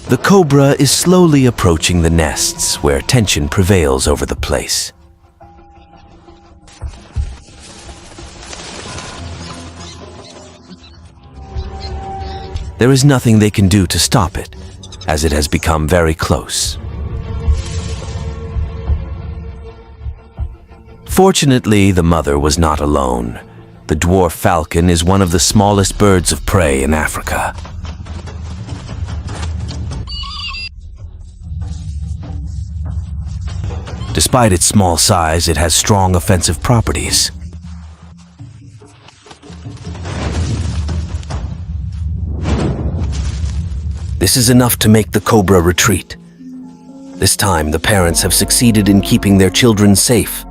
The cobra is slowly approaching the nests where tension prevails over the place. There is nothing they can do to stop it, as it has become very close. Fortunately, the mother was not alone. The dwarf falcon is one of the smallest birds of prey in Africa. Despite its small size, it has strong offensive properties. This is enough to make the cobra retreat. This time, the parents have succeeded in keeping their children safe.